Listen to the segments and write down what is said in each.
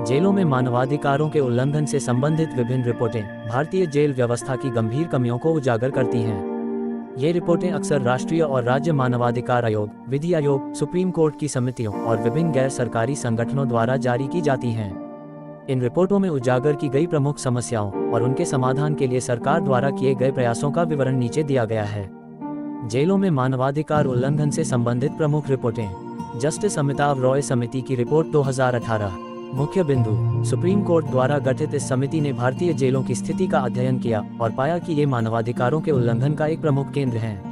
जेलों में मानवाधिकारों के उल्लंघन से संबंधित विभिन्न रिपोर्टें भारतीय जेल व्यवस्था की गंभीर कमियों को उजागर करती हैं। ये रिपोर्टें अक्सर राष्ट्रीय और राज्य मानवाधिकार आयोग, विधि आयोग, सुप्रीम कोर्ट की समितियों और विभिन्न गैर सरकारी संगठनों द्वारा जारी की जाती हैं। इन रिपोर्टों में उजागर की गई प्रमुख समस्याओं और उनके समाधान के लिए सरकार द्वारा किए गए प्रयासों का विवरण नीचे दिया गया है। जेलों में मानवाधिकार उल्लंघन से संबंधित प्रमुख रिपोर्टें। जस्टिस अमिताभ रॉय समिति की रिपोर्ट 2018। मुख्य बिंदु। सुप्रीम कोर्ट द्वारा गठित इस समिति ने भारतीय जेलों की स्थिति का अध्ययन किया और पाया कि ये मानवाधिकारों के उल्लंघन का एक प्रमुख केंद्र हैं।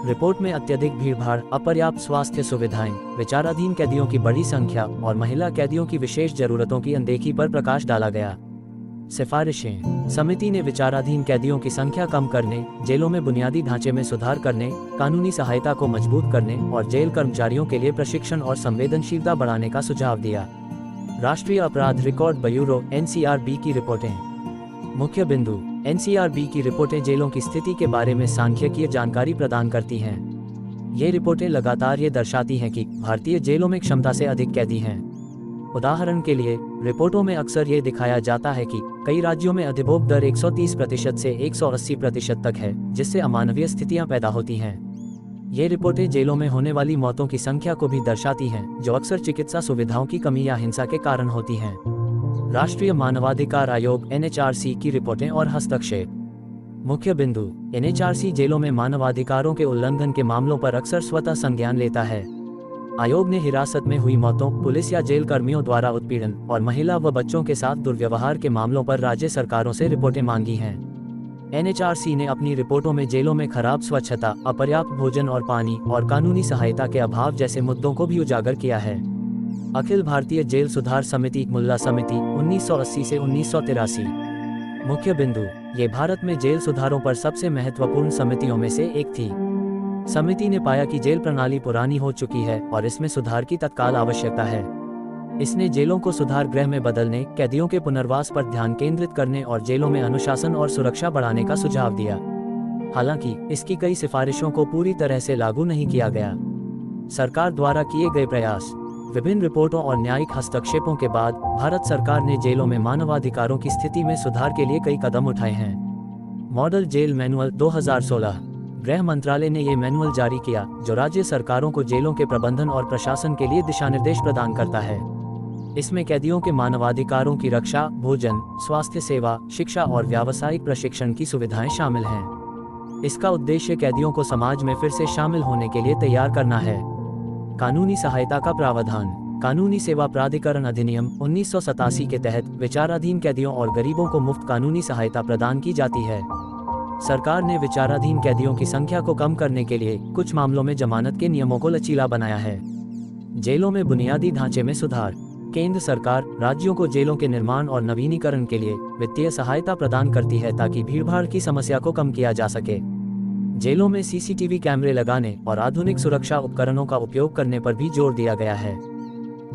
रिपोर्ट में अत्यधिक भीड़भाड़, अपर्याप्त स्वास्थ्य सुविधाएं, विचाराधीन कैदियों की बड़ी संख्या और महिला कैदियों की विशेष जरूरतों की अनदेखी पर प्रकाश डाला गया। सिफारिशें। समिति ने विचाराधीन कैदियों की संख्या कम करने, जेलों में बुनियादी ढांचे में सुधार करने, कानूनी सहायता को मजबूत करने और जेल कर्मचारियों के लिए प्रशिक्षण और संवेदनशीलता बढ़ाने का सुझाव दिया। राष्ट्रीय अपराध रिकॉर्ड ब्यूरो (NCRB) की रिपोर्टें। मुख्य बिंदु। NCRB की रिपोर्टें जेलों की स्थिति के बारे में सांख्यिकीय जानकारी प्रदान करती हैं। ये रिपोर्टें लगातार ये दर्शाती हैं कि भारतीय जेलों में क्षमता से अधिक कैदी हैं। उदाहरण के लिए, रिपोर्टों में अक्सर ये दिखाया जाता है कि कई राज्यों में अधिभोग दर 130% से 180% तक है, जिससे अमानवीय स्थितियां पैदा होती हैं। ये रिपोर्टें जेलों में होने वाली मौतों की संख्या को भी दर्शाती हैं, जो अक्सर चिकित्सा सुविधाओं की कमी या हिंसा के कारण होती हैं। राष्ट्रीय मानवाधिकार आयोग (NHRC) की रिपोर्टें और हस्तक्षेप। मुख्य बिंदु। NHRC जेलों में मानवाधिकारों के उल्लंघन के मामलों पर अक्सर स्वतः संज्ञान लेता है। आयोग ने हिरासत में हुई मौतों, पुलिस या जेल कर्मियों द्वारा उत्पीड़न और महिला व बच्चों के साथ दुर्व्यवहार के मामलों पर राज्य सरकारों से रिपोर्टें मांगी हैं। NHRC ने अपनी रिपोर्टों में जेलों में खराब स्वच्छता, अपर्याप्त भोजन और पानी और कानूनी सहायता के अभाव जैसे मुद्दों को भी उजागर किया है। अखिल भारतीय जेल सुधार समिति मुल्ला समिति 1980 से 1983। मुख्य बिंदु। ये भारत में जेल सुधारों पर सबसे महत्वपूर्ण समितियों में से एक थी। समिति ने पाया कि जेल प्रणाली पुरानी हो चुकी है और इसमें सुधार की तत्काल आवश्यकता है। इसने जेलों को सुधार गृह में बदलने, कैदियों के पुनर्वास पर ध्यान केंद्रित करने और जेलों में अनुशासन और सुरक्षा बढ़ाने का सुझाव दिया। हालांकि इसकी कई सिफारिशों को पूरी तरह से लागू नहीं किया गया। सरकार द्वारा किए गए प्रयास। विभिन्न रिपोर्टों और न्यायिक हस्तक्षेपों के बाद भारत सरकार ने जेलों में मानवाधिकारों की स्थिति में सुधार के लिए कई कदम उठाए हैं। Model jail manual 2016। गृह मंत्रालय ने ये मैनुअल जारी किया, जो राज्य सरकारों को जेलों के प्रबंधन और प्रशासन के लिए दिशानिर्देश प्रदान करता है। इसमें कैदियों के मानवाधिकारों की रक्षा, भोजन, स्वास्थ्य सेवा, शिक्षा और व्यावसायिक प्रशिक्षण की सुविधाएं शामिल हैं। इसका उद्देश्य कैदियों को समाज में फिर से शामिल होने के लिए तैयार करना है। कानूनी सहायता का प्रावधान। कानूनी सेवा प्राधिकरण अधिनियम 1987 के तहत विचाराधीन कैदियों और गरीबों को मुफ्त कानूनी सहायता प्रदान की जाती है। सरकार ने विचाराधीन कैदियों की संख्या को कम करने के लिए कुछ मामलों में जमानत के नियमों को लचीला बनाया है। जेलों में बुनियादी ढांचे में सुधार। केंद्र सरकार राज्यों को जेलों के निर्माण और नवीनीकरण के लिए वित्तीय सहायता प्रदान करती है ताकि भीड़भाड़ की समस्या को कम किया जा सके। जेलों में CCTV कैमरे लगाने और आधुनिक सुरक्षा उपकरणों का उपयोग करने पर भी जोर दिया गया है।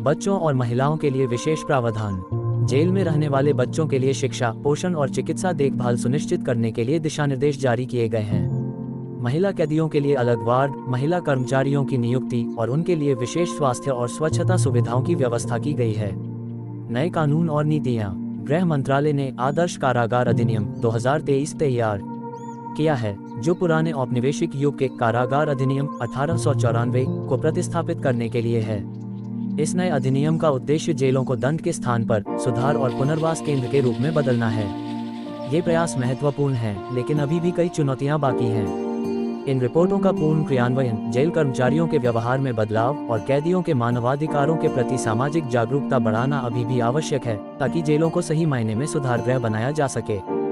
बच्चों और महिलाओं के लिए विशेष प्रावधान। जेल में रहने वाले बच्चों के लिए शिक्षा, पोषण और चिकित्सा देखभाल सुनिश्चित करने के लिए दिशानिर्देश जारी किए गए हैं। महिला कैदियों के लिए अलग वार्ड, महिला कर्मचारियों की नियुक्ति और उनके लिए विशेष स्वास्थ्य और स्वच्छता सुविधाओं की व्यवस्था की गई है। नए कानून और नीतियां। गृह मंत्रालय ने आदर्श कारागार अधिनियम 2023 तैयार किया है, जो पुराने औपनिवेशिक युग के कारागार अधिनियम 1894 को प्रतिस्थापित करने के लिए है। इस नए अधिनियम का उद्देश्य जेलों को दंड के स्थान पर सुधार और पुनर्वास केंद्र के रूप में बदलना है। ये प्रयास महत्वपूर्ण है, लेकिन अभी भी कई चुनौतियां बाकी हैं। इन रिपोर्टों का पूर्ण क्रियान्वयन, जेल कर्मचारियों के व्यवहार में बदलाव और कैदियों के मानवाधिकारों के प्रति सामाजिक जागरूकता बढ़ाना अभी भी आवश्यक है, ताकि जेलों को सही मायने में सुधार गृह बनाया जा सके।